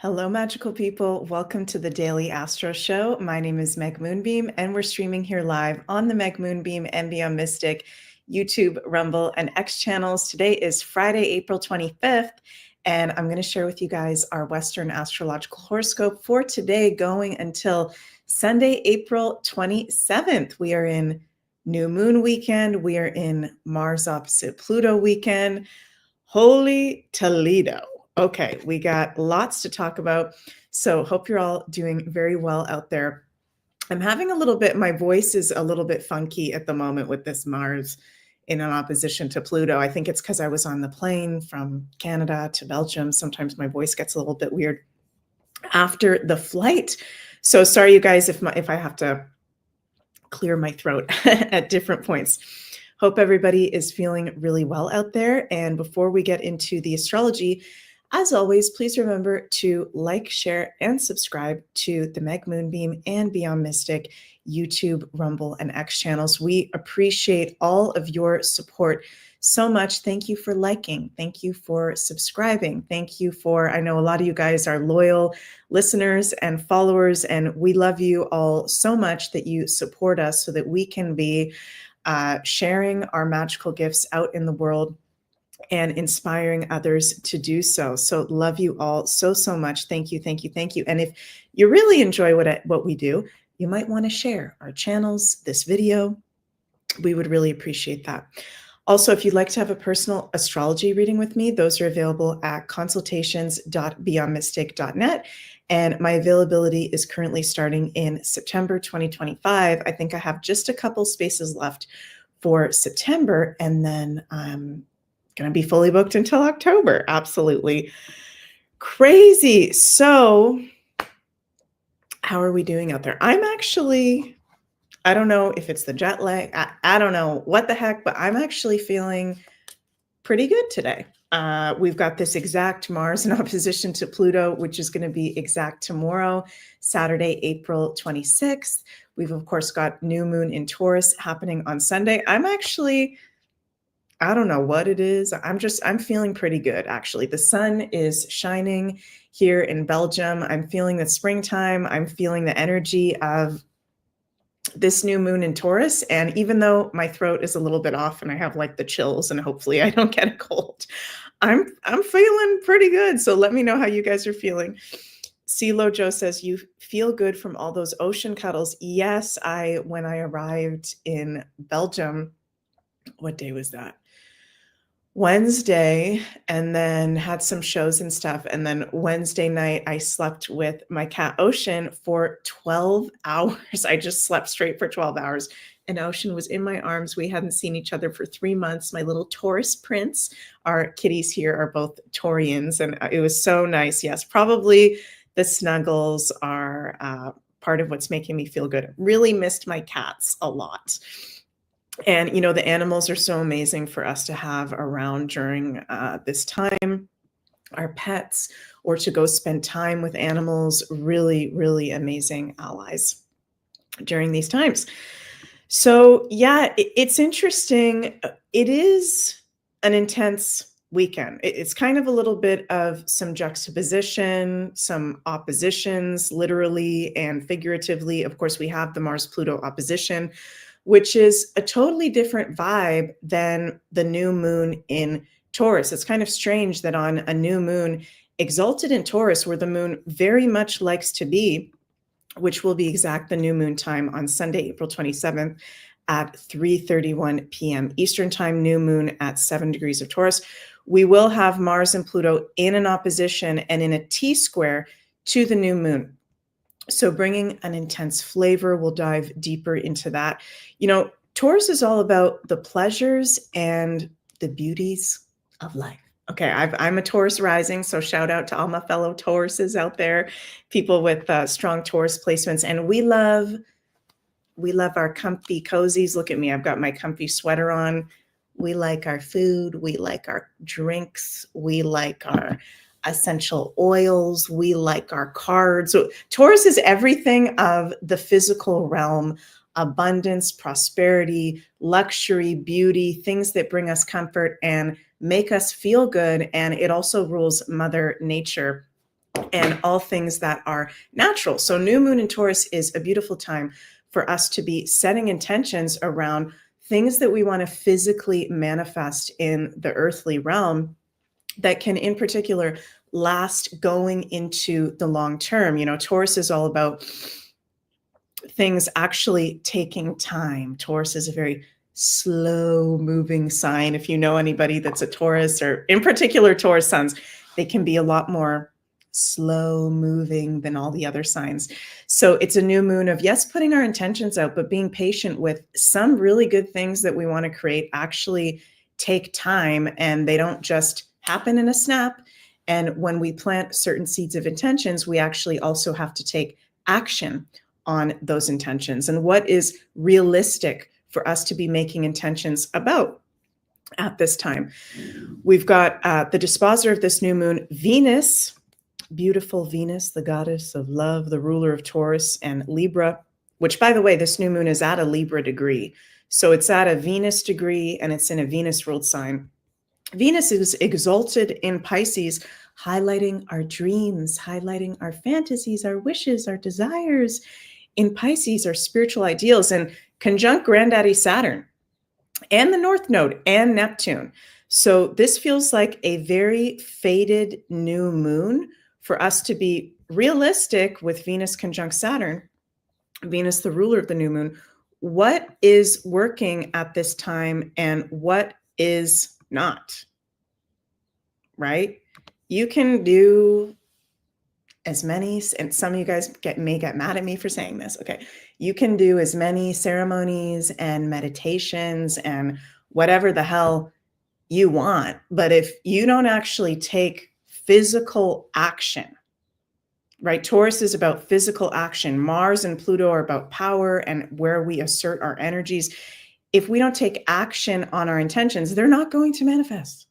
Hello, magical people. Welcome to the Daily Astro Show. My name is Meg Moonbeam, and we're streaming here live on the Meg Moonbeam and Beyond Mystic YouTube, Rumble, and X channels. Today is Friday, April 25th, and I'm going to share with you guys our Western astrological horoscope for today, going until Sunday, April 27th. We are in New Moon weekend. We are in Mars opposite Pluto weekend. Holy Toledo. Okay, we got lots to talk about. So hope you're all doing very well out there. I'm having my voice is a little bit funky at the moment with this Mars in an opposition to Pluto. I think it's because I was on the plane from Canada to Belgium. Sometimes my voice gets a little bit weird after the flight. So sorry, you guys, if I have to clear my throat at different points. Hope everybody is feeling really well out there. And before we get into the astrology, as always, please remember to like, share, and subscribe to the Meg Moonbeam and Beyond Mystic YouTube, Rumble, and X channels. We appreciate all of your support so much. Thank you for liking. Thank you for subscribing. Thank you for, I know a lot of you guys are loyal listeners and followers, and we love you all so much that you support us so that we can be sharing our magical gifts out in the world and inspiring others to do so. So love you all so much. Thank you, thank you, thank you. And if you really enjoy what we do, you might want to share our channels, this video. We would really appreciate that. Also, if you'd like to have a personal astrology reading with me, those are available at consultations.beyondmystic.net. And my availability is currently starting in September 2025. I think I have just a couple spaces left for September, and then I'm going to be fully booked until October. Absolutely crazy. So how are we doing out there? I don't know if it's the jet lag. I don't know what the heck, but I'm actually feeling pretty good today. We've got this exact Mars in opposition to Pluto, which is going to be exact tomorrow, Saturday, April 26th. We've, of course, got new moon in Taurus happening on Sunday. I don't know what it is. I'm feeling pretty good, actually. The sun is shining here in Belgium. I'm feeling the springtime. I'm feeling the energy of this new moon in Taurus. And even though my throat is a little bit off and I have like the chills and hopefully I don't get a cold, I'm feeling pretty good. So let me know how you guys are feeling. CeeLo Joe says, you feel good from all those ocean cuddles. Yes, when I arrived in Belgium, what day was that? Wednesday, and then had some shows and stuff. And then Wednesday night, I slept with my cat Ocean for 12 hours. I just slept straight for 12 hours. And Ocean was in my arms. We hadn't seen each other for 3 months. My little Taurus prince, our kitties here are both Taurians, and it was so nice. Yes, probably the snuggles are part of what's making me feel good. Really missed my cats a lot. And, you know, the animals are so amazing for us to have around during this time, our pets, or to go spend time with animals, really, really amazing allies during these times. So, yeah, it's interesting. It is an intense weekend. It's kind of a little bit of some juxtaposition, some oppositions, literally and figuratively. Of course, we have the Mars-Pluto opposition, which is a totally different vibe than the new moon in Taurus. It's kind of strange that on a new moon exalted in Taurus, where the moon very much likes to be, which will be exact the new moon time on Sunday, April 27th at 3:31 p.m. Eastern time, new moon at 7 degrees of Taurus. We will have Mars and Pluto in an opposition and in a T-square to the new moon. So bringing an intense flavor, we'll dive deeper into that. You know, Taurus is all about the pleasures and the beauties of life. Okay, I'm a Taurus rising, so shout out to all my fellow Tauruses out there, people with strong Taurus placements. And we love our comfy cozies. Look at me, I've got my comfy sweater on. We like our food, we like our drinks, we like our essential oils, we like our cards. So Taurus is everything of the physical realm: abundance, prosperity, luxury, beauty, things that bring us comfort and make us feel good. And it also rules Mother Nature. and all things that are natural. So new moon in Taurus is a beautiful time for us to be setting intentions around things that we want to physically manifest in the earthly realm that can, in particular, last going into the long term. You know, Taurus is all about things actually taking time. Taurus is a very slow moving sign. If you know anybody that's a Taurus, or in particular Taurus suns, they can be a lot more slow moving than all the other signs. So it's a new moon of, yes, putting our intentions out, but being patient with some really good things that we want to create actually take time, and they don't just happen in a snap. And when we plant certain seeds of intentions, we actually also have to take action on those intentions and what is realistic for us to be making intentions about at this time. We've got the disposer of this new moon, Venus, beautiful Venus, the goddess of love, the ruler of Taurus and Libra, which, by the way, this new moon is at a Libra degree. So it's at a Venus degree and it's in a Venus ruled sign. Venus is exalted in Pisces, highlighting our dreams, highlighting our fantasies, our wishes, our desires. In Pisces, our spiritual ideals, and conjunct Granddaddy Saturn and the North Node and Neptune. So this feels like a very fated new moon for us to be realistic with Venus conjunct Saturn, Venus, the ruler of the new moon. What is working at this time and what is not, right? You can do as many, and some of you guys may get mad at me for saying this. Okay. You can do as many ceremonies and meditations and whatever the hell you want. But if you don't actually take physical action, right? Taurus is about physical action. Mars and Pluto are about power and where we assert our energies. If we don't take action on our intentions, they're not going to manifest.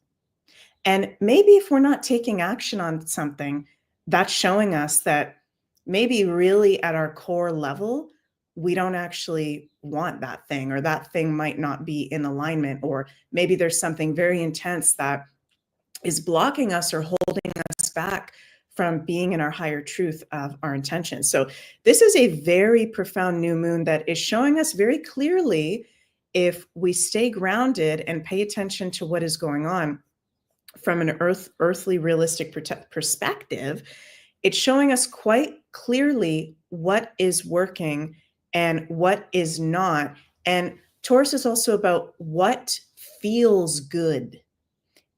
And maybe if we're not taking action on something, that's showing us that maybe really at our core level, we don't actually want that thing, or that thing might not be in alignment, or maybe there's something very intense that is blocking us or holding us back from being in our higher truth of our intentions. So this is a very profound new moon that is showing us very clearly, if we stay grounded and pay attention to what is going on from an earthly realistic perspective, it's showing us quite clearly what is working and what is not. And Taurus is also about what feels good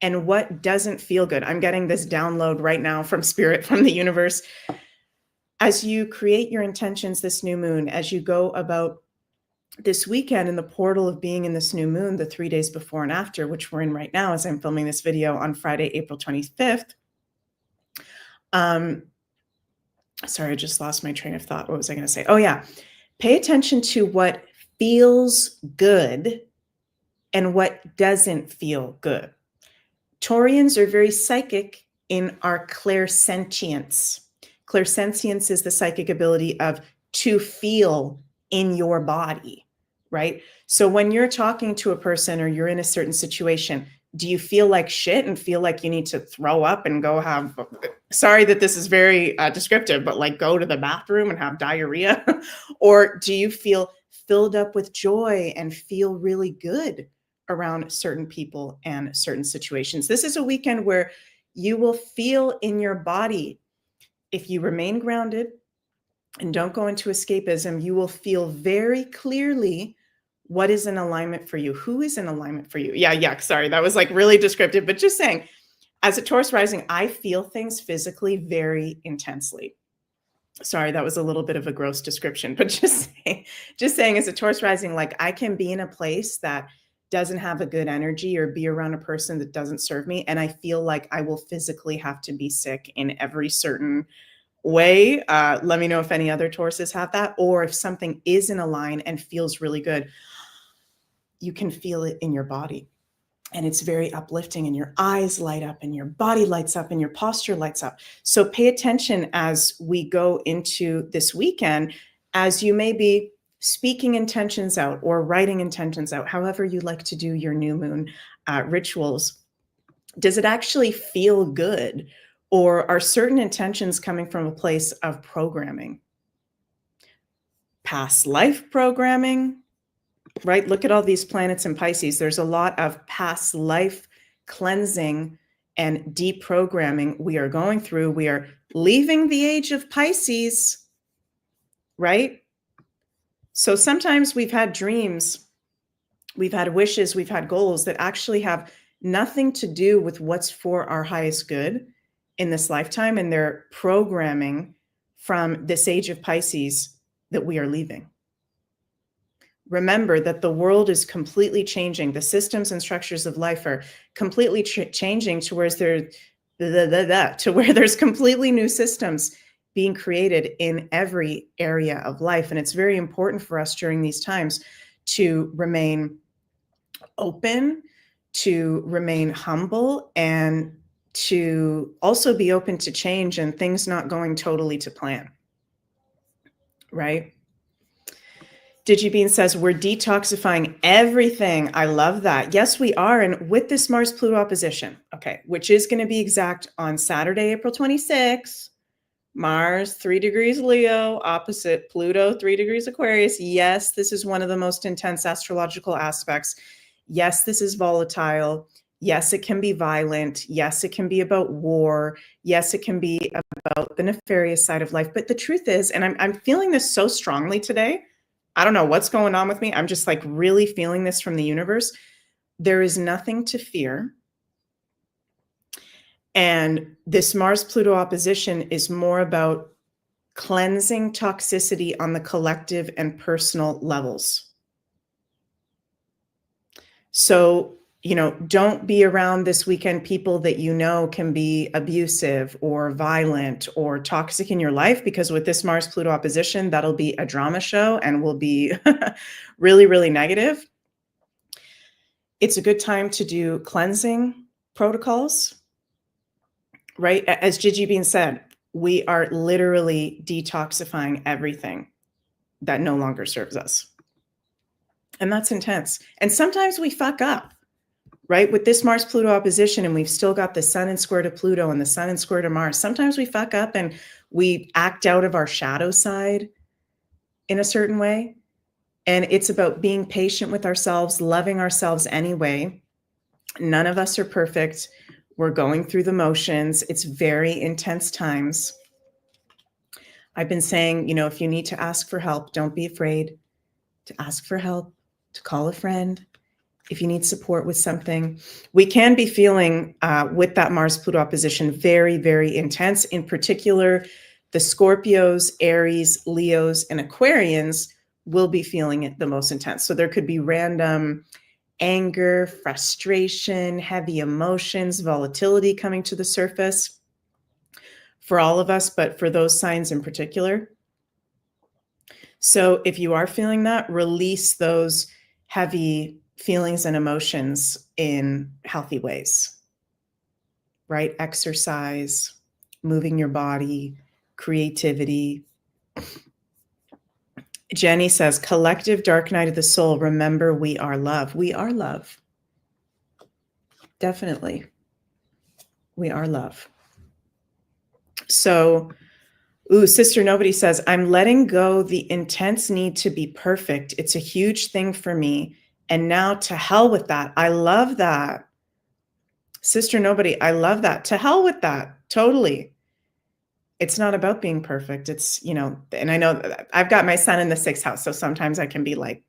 and what doesn't feel good. I'm getting this download right now from spirit, from the universe. As you create your intentions this new moon, as you go about this weekend in the portal of being in this new moon, the 3 days before and after, which we're in right now as I'm filming this video on Friday, April 25th. Sorry, I just lost my train of thought. What was I going to say? Oh yeah. Pay attention to what feels good and what doesn't feel good. Taurians are very psychic in our clairsentience. Clairsentience is the psychic ability of to feel in your body, right? So when you're talking to a person or you're in a certain situation, do you feel like shit and feel like you need to throw up and go have, sorry that this is very descriptive, but like go to the bathroom and have diarrhea? Or do you feel filled up with joy and feel really good around certain people and certain situations? This is a weekend where you will feel in your body, if you remain grounded and don't go into escapism, you will feel very clearly what is in alignment for you, who is in alignment for you. Yeah, sorry, that was like really descriptive, but just saying, as a Taurus rising, I feel things physically very intensely. Sorry, that was a little bit of a gross description, but just saying as a Taurus rising, like I can be in a place that doesn't have a good energy or be around a person that doesn't serve me, and I feel like I will physically have to be sick in every certain way. Let me know if any other Tauruses have that, or if something is in a line and feels really good, you can feel it in your body. And it's very uplifting, and your eyes light up and your body lights up and your posture lights up. So pay attention as we go into this weekend, as you may be speaking intentions out or writing intentions out, however you like to do your new moon rituals. Does it actually feel good? Or are certain intentions coming from a place of programming? Past life programming, right? Look at all these planets in Pisces. There's a lot of past life cleansing and deprogramming we are going through. We are leaving the age of Pisces, right? So sometimes we've had dreams, we've had wishes, we've had goals that actually have nothing to do with what's for our highest good in this lifetime. And they're programming from this age of Pisces that we are leaving. Remember that the world is completely changing. The systems and structures of life are completely changing to where there's completely new systems being created in every area of life. And it's very important for us during these times to remain open, to remain humble, and to also be open to change and things not going totally to plan, right? DigiBean says, we're detoxifying everything. I love that. Yes, we are. And with this Mars-Pluto opposition, okay, which is going to be exact on Saturday, April 26th, Mars, 3 degrees Leo, opposite Pluto, 3 degrees Aquarius. Yes, this is one of the most intense astrological aspects. Yes, this is volatile. Yes, it can be violent. Yes, it can be about war. Yes, it can be about the nefarious side of life. But the truth is, and I'm feeling this so strongly today, I don't know what's going on with me. I'm just like really feeling this from the universe. There is nothing to fear. And this Mars-Pluto opposition is more about cleansing toxicity on the collective and personal levels. So, don't be around this weekend people that can be abusive or violent or toxic in your life, because with this Mars-Pluto opposition, that'll be a drama show and will be really, really negative. It's a good time to do cleansing protocols, right? As Gigi Bean said, we are literally detoxifying everything that no longer serves us. And that's intense. And sometimes we fuck up. Right? With this Mars-Pluto opposition, and we've still got the Sun in square to Pluto and the Sun in square to Mars. Sometimes we fuck up and we act out of our shadow side in a certain way. And it's about being patient with ourselves, loving ourselves anyway. None of us are perfect. We're going through the motions. It's very intense times. I've been saying, if you need to ask for help, don't be afraid to ask for help, to call a friend. If you need support with something, we can be feeling with that Mars-Pluto opposition very, very intense. In particular, the Scorpios, Aries, Leos, and Aquarians will be feeling it the most intense. So there could be random anger, frustration, heavy emotions, volatility coming to the surface for all of us, but for those signs in particular. So if you are feeling that, release those heavy feelings and emotions in healthy ways, right? Exercise, moving your body, creativity. Jenny says, collective dark night of the soul. Remember, we are love. We are love. Definitely. We are love. So, Sister Nobody says, I'm letting go the intense need to be perfect. It's a huge thing for me. And now to hell with that. I love that. Sister Nobody, I love that. To hell with that. Totally. It's not about being perfect. It's, and I know that I've got my son in the 6th house, so sometimes I can be like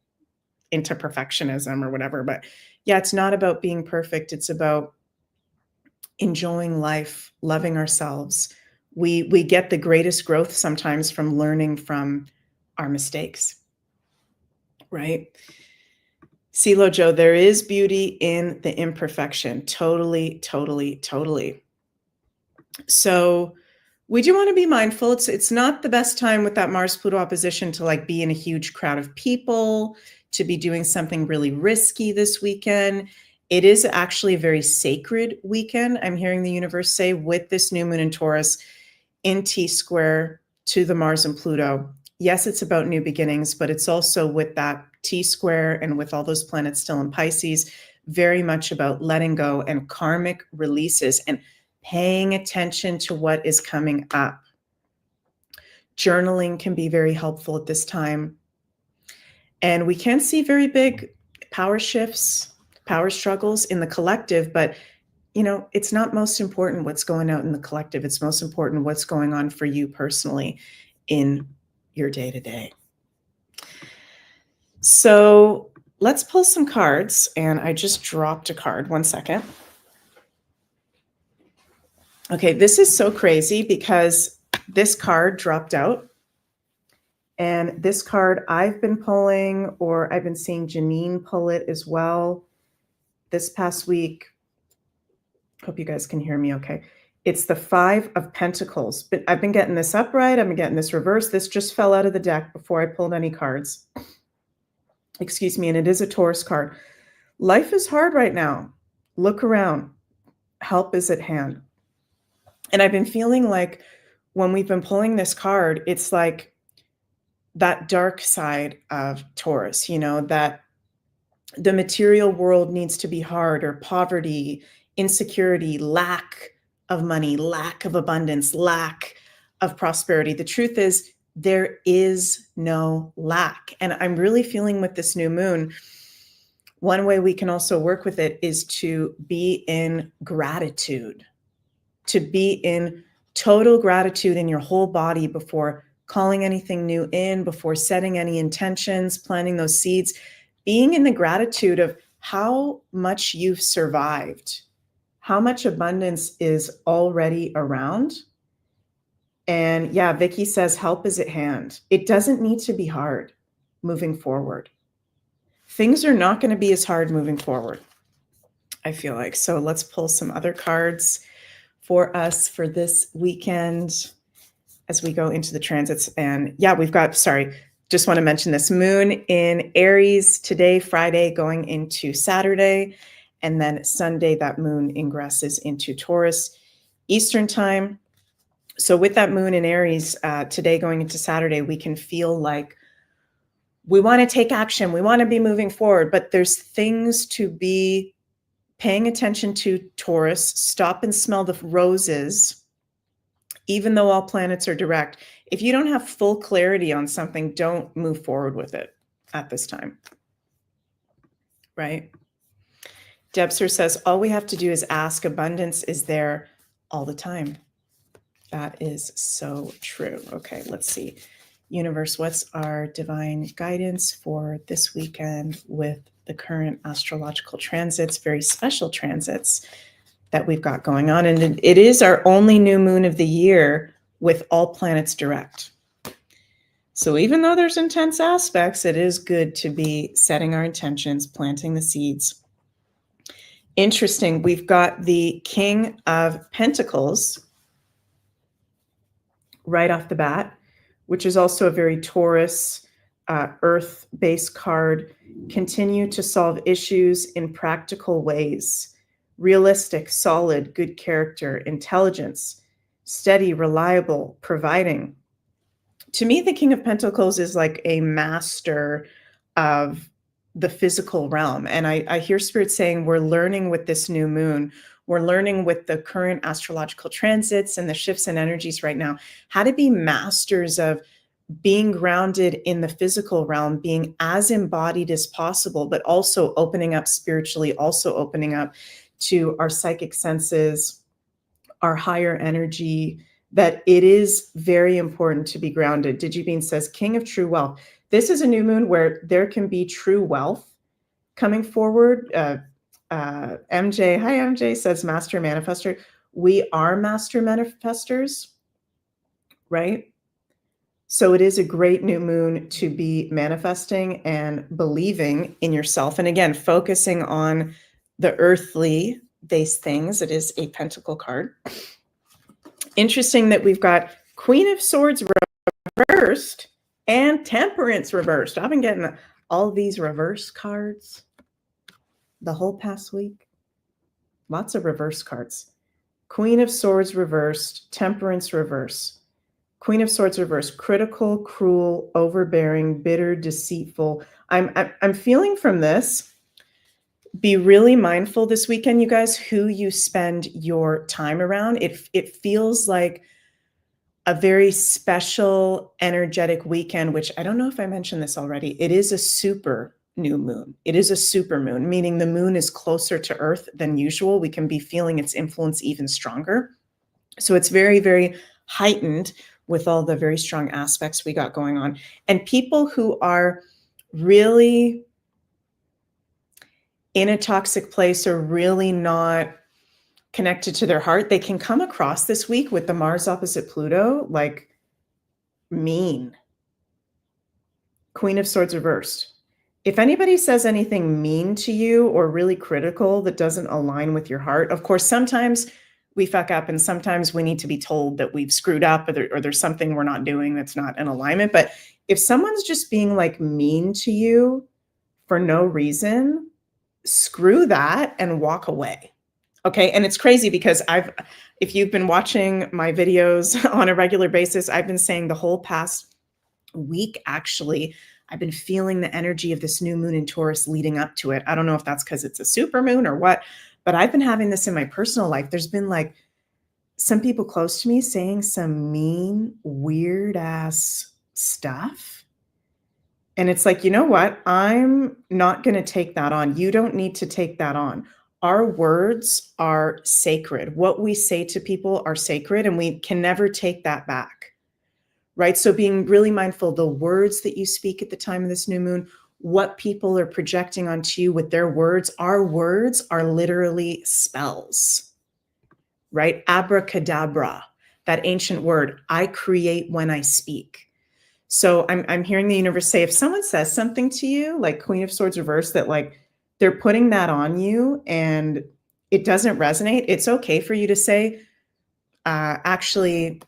into perfectionism or whatever. But yeah, it's not about being perfect. It's about enjoying life, loving ourselves. We get the greatest growth sometimes from learning from our mistakes, right? CeeLo Joe, there is beauty in the imperfection. Totally, totally, totally. So we do want to be mindful. It's not the best time with that Mars-Pluto opposition to like be in a huge crowd of people, to be doing something really risky this weekend. It is actually a very sacred weekend. I'm hearing the universe say with this new moon in Taurus in T-square to the Mars and Pluto. Yes, it's about new beginnings, but it's also with that T-square and with all those planets still in Pisces, very much about letting go and karmic releases. And paying attention to what is coming up. Journaling can be very helpful at this time. And we can see very big power shifts, power struggles in the collective, but it's not most important what's going out in the collective. It's most important what's going on for you personally in your day-to-day. So let's pull some cards, and I just dropped a card. 1 second. Okay, this is so crazy because this card dropped out. And this card I've been pulling, or I've been seeing Janine pull it as well this past week. Hope you guys can hear me okay. It's the 5 of Pentacles. But I've been getting this upright. I've been getting this reversed. This just fell out of the deck before I pulled any cards. Excuse me. And it is a Taurus card. Life is hard right now. Look around. Help is at hand. And I've been feeling like when we've been pulling this card, it's like that dark side of Taurus, that the material world needs to be hard, or poverty, insecurity, lack of money, lack of abundance, lack of prosperity. The truth is there is no lack. And I'm really feeling with this new moon, one way we can also work with it is to be in gratitude, to be in total gratitude in your whole body before calling anything new in, before setting any intentions, planting those seeds, being in the gratitude of how much you've survived, how much abundance is already around. And yeah, Vicky says help is at hand. It doesn't need to be hard moving forward. Things are not going to be as hard moving forward, I feel like. So let's pull some other cards for us for this weekend as we go into the transits. And yeah, we've got, just want to mention this moon in Aries today, Friday, going into Saturday. And then Sunday, that moon ingresses into Taurus Eastern time. So with that moon in Aries today going into Saturday, we can feel like we want to take action. We want to be moving forward, but there's things to be paying attention to, Taurus. Stop and smell the roses. Even though all planets are direct, if you don't have full clarity on something, don't move forward with it at this time, right? Debster says, all we have to do is ask. Abundance is there all the time. That is so true. Okay, let's see. Universe, what's our divine guidance for this weekend with the current astrological transits, very special transits that we've got going on? And it is our only new moon of the year with all planets direct. So even though there's intense aspects, it is good to be setting our intentions, planting the seeds. Interesting, we've got the King of Pentacles right off the bat, which is also a very Taurus, earth-based card. Continue to solve issues in practical ways. Realistic, solid, good character, intelligence, steady, reliable, providing. To me, the King of Pentacles is like a master of the physical realm. And I hear Spirit saying we're learning with this new moon, we're learning with the current astrological transits and the shifts in energies right now, how to be masters of being grounded in the physical realm, being as embodied as possible, but also opening up spiritually, also opening up to our psychic senses, our higher energy, that it is very important to be grounded. Digibeen says, King of True Wealth. This is a new moon where there can be true wealth coming forward. MJ, hi MJ, says Master Manifester. We are Master Manifestors, right? So it is a great new moon to be manifesting and believing in yourself. And again, focusing on the earthly based things. It is a Pentacle card. Interesting that we've got Queen of Swords reversed and Temperance reversed. I've been getting all these reverse cards the whole past week. Lots of reverse cards. Queen of Swords reversed, Temperance reverse. Queen of Swords reversed, critical, cruel, overbearing, bitter, deceitful. I'm feeling from this Be really mindful this weekend, you guys, who you spend your time around. It feels like a very special, energetic weekend, which I don't know if I mentioned this already. It is a super new moon. It is a super moon, meaning the moon is closer to Earth than usual. We can be feeling its influence even stronger. So it's very, very heightened with all the very strong aspects we got going on. And people who are really in a toxic place or really not connected to their heart, they can come across this week with the Mars opposite Pluto like mean. Queen of Swords reversed. If anybody says anything mean to you or really critical that doesn't align with your heart, of course, sometimes we fuck up and sometimes we need to be told that we've screwed up or there's something we're not doing that's not in alignment. But if someone's just being like mean to you for no reason, screw that and walk away. Okay. And it's crazy because if you've been watching my videos on a regular basis, I've been saying the whole past week, actually, I've been feeling the energy of this new moon in Taurus leading up to it. I don't know if that's because it's a super moon or what, but I've been having this in my personal life. There's been like some people close to me saying some mean, weird ass stuff. And it's like, you know what? I'm not going to take that on. You don't need to take that on. Our words are sacred. What we say to people are sacred, and we can never take that back, right? So being really mindful, the words that you speak at the time of this new moon, what people are projecting onto you with their words, our words are literally spells, right? Abracadabra, that ancient word, I create when I speak. So I'm hearing the universe say, if someone says something to you, like Queen of Swords reverse, that like they're putting that on you and it doesn't resonate, it's okay for you to say, actually,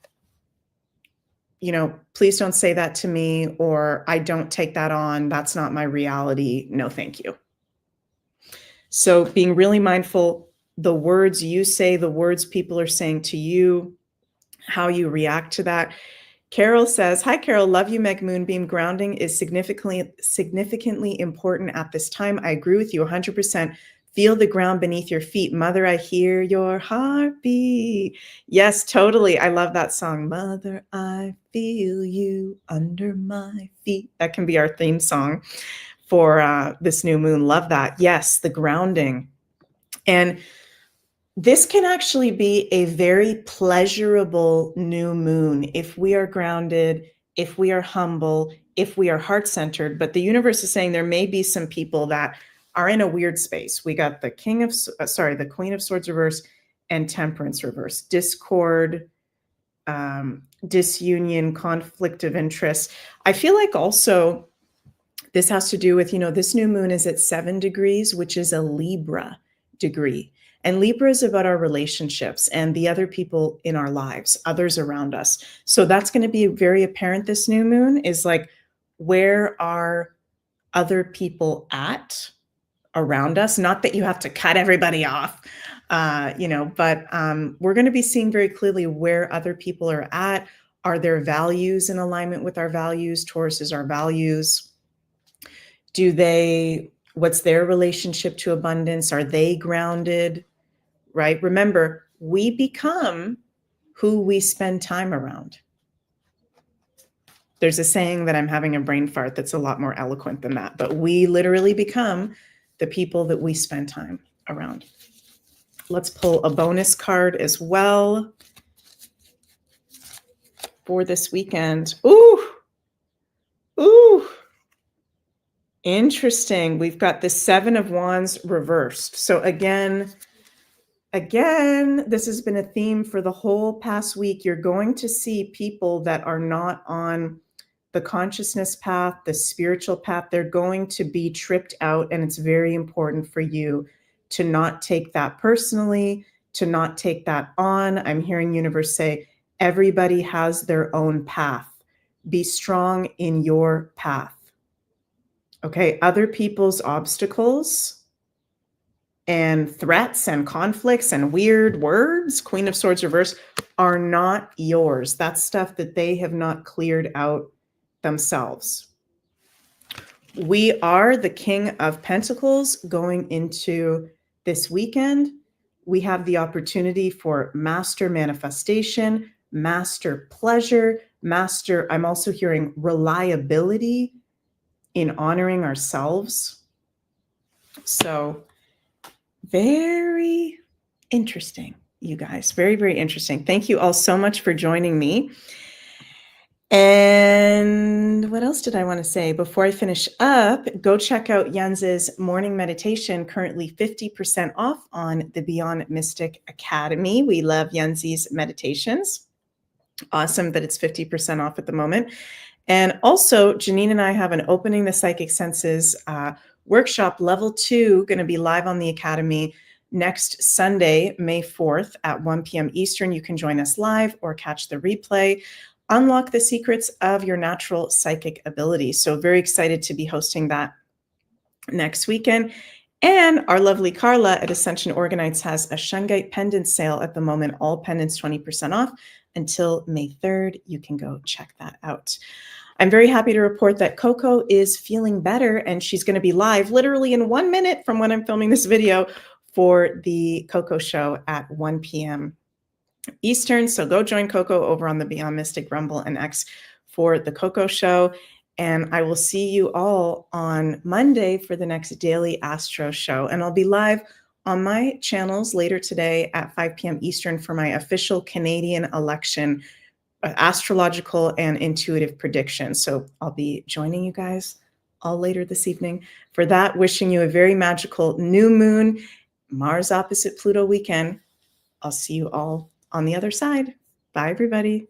please don't say that to me, or I don't take that on. That's not my reality. No, thank you. So being really mindful, the words you say, the words people are saying to you, how you react to that. Carol says, hi, Carol, love you, Meg Moonbeam. Grounding is significantly important at this time. I agree with you 100%. Feel the ground beneath your feet. Mother, I hear your heartbeat. Yes, totally. I love that song. Mother, I feel you under my feet. That can be our theme song for this new moon. Love that. Yes, the grounding. And this can actually be a very pleasurable new moon if we are grounded, if we are humble, if we are heart-centered. But the universe is saying there may be some people that are in a weird space. We got the Queen of Swords reverse and Temperance reverse, discord, disunion, conflict of interest. I feel like also this has to do with, this new moon is at 7 degrees, which is a Libra degree. And Libra is about our relationships and the other people in our lives, others around us. So that's going to be very apparent this new moon, is like, where are other people at around us? Not that you have to cut everybody off, but we're going to be seeing very clearly where other people are at. Are their values in alignment with our values? Taurus is our values. What's their relationship to abundance? Are they grounded? Right? Remember, we become who we spend time around. There's a saying that I'm having a brain fart that's a lot more eloquent than that, but we literally become the people that we spend time around. Let's pull a bonus card as well for this weekend. Ooh. Interesting. We've got the 7 of Wands reversed. So again, this has been a theme for the whole past week. You're going to see people that are not on the consciousness path, the spiritual path. They're going to be tripped out, and it's very important for you to not take that personally, to not take that on. I'm hearing universe say, everybody has their own path. Be strong in your path. Okay, other people's obstacles and threats and conflicts and weird words, Queen of Swords reverse, are not yours. That's stuff that they have not cleared out themselves. We are the King of Pentacles going into this weekend. We have the opportunity for master manifestation, master pleasure, master, I'm also hearing reliability in honoring ourselves. So very interesting, you guys. Very, very interesting. Thank you all so much for joining me. And what else did I want to say? Before I finish up, go check out Jens's morning meditation, currently 50% off on the Beyond Mystic Academy. We love Jens's meditations. Awesome that it's 50% off at the moment. And also, Janine and I have an Opening the Psychic Senses workshop, level 2, going to be live on the Academy next Sunday, May 4th at 1 p.m. Eastern. You can join us live or catch the replay. Unlock the secrets of your natural psychic ability. So very excited to be hosting that next weekend. And our lovely Carla at Ascension Organites has a Shungite pendant sale at the moment. All pendants 20% off until May 3rd. You can go check that out. I'm very happy to report that Coco is feeling better, and she's going to be live literally in 1 minute from when I'm filming this video for the Coco show at 1 p.m. Eastern. So go join Coco over on the Beyond Mystic Rumble and X for the Coco show. And I will see you all on Monday for the next daily Astro show. And I'll be live on my channels later today at 5 p.m. Eastern for my official Canadian election astrological and intuitive predictions. So I'll be joining you guys all later this evening for that. Wishing you a very magical new moon, Mars opposite Pluto weekend. I'll see you all on the other side. Bye, everybody.